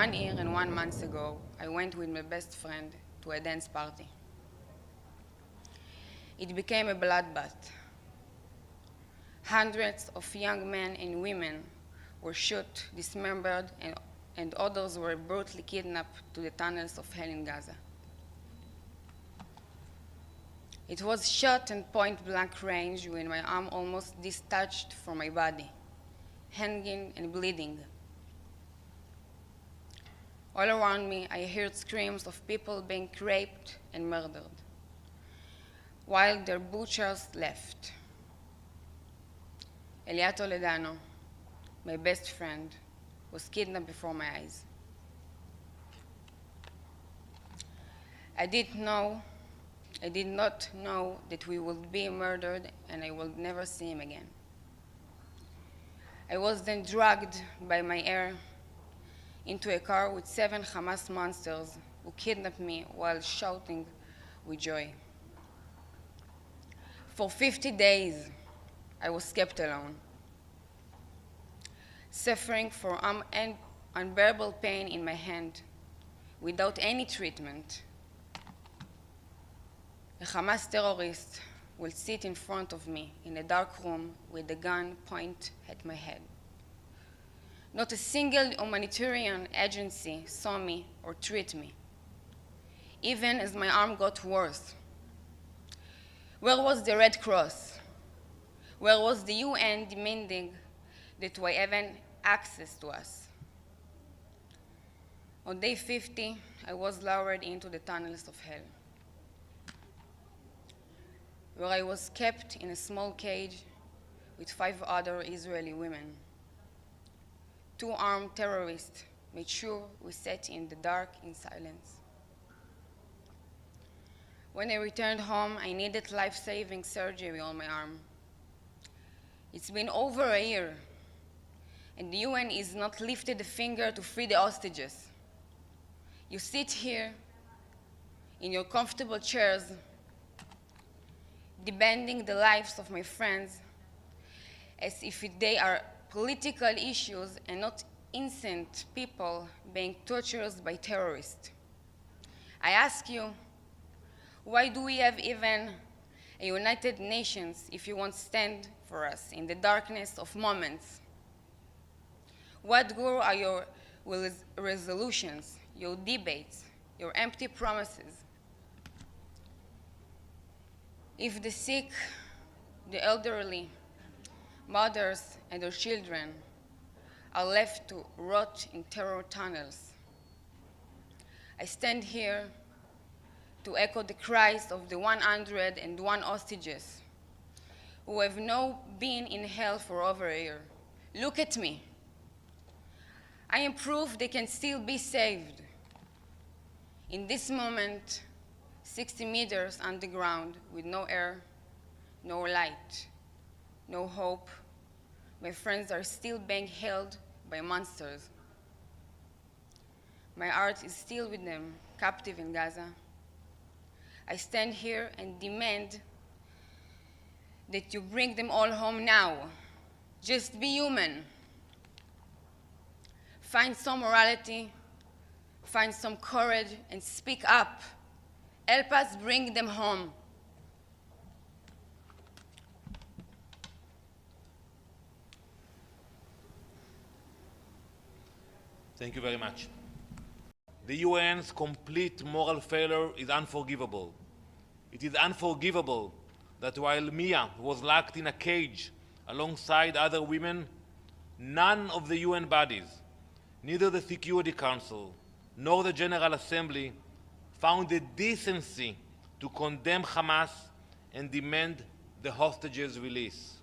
1 year and 1 month ago, I went with my best friend to a dance party. It became a bloodbath. Hundreds of young men and women were shot, dismembered, and others were brutally kidnapped to the tunnels of hell in Gaza. It was shot at point-blank range when my arm almost detached from my body, hanging and bleeding. All around me, I heard screams of people being raped and murdered, while their butchers left. Eliat Toledano, my best friend, was kidnapped before my eyes. I did not know that we would be murdered and I would never see him again. I was then dragged by my air into a car with 7 Hamas monsters who kidnapped me while shouting with joy. For 50 days, I was kept alone, suffering from unbearable pain in my hand without any treatment. A Hamas terrorist will sit in front of me in a dark room with a gun pointed at my head. Not a single humanitarian agency saw me or treated me, even as my arm got worse. Where was the Red Cross? Where was the UN demanding that we have access to us? On day 50, I was lowered into the tunnels of hell, where I was kept in a small cage with 5 other Israeli women. 2 armed terrorists made sure we sat in the dark in silence. When I returned home, I needed life-saving surgery on my arm. It's been over a year, and the UN is not lifted a finger to free the hostages. You sit here in your comfortable chairs, demanding the lives of my friends as if they are political issues and not innocent people being tortured by terrorists. I ask you, why do we have even a United Nations if you won't stand for us in the darkness of moments? What good are your resolutions, your debates, your empty promises? If the sick, the elderly, mothers and their children are left to rot in terror tunnels, I stand here to echo the cries of the 101 hostages who have now been in hell for over a year. Look at me. I am proof they can still be saved. In this moment, 60 meters underground with no air, no light, no hope, my friends are still being held by monsters. My heart is still with them, captive in Gaza. I stand here and demand that you bring them all home now. Just be human. Find some morality, find some courage, and speak up. Help us bring them home. Thank you very much. The UN's complete moral failure is unforgivable. It is unforgivable that while Mia was locked in a cage alongside other women, none of the UN bodies, neither the Security Council nor the General Assembly, found the decency to condemn Hamas and demand the hostages' release.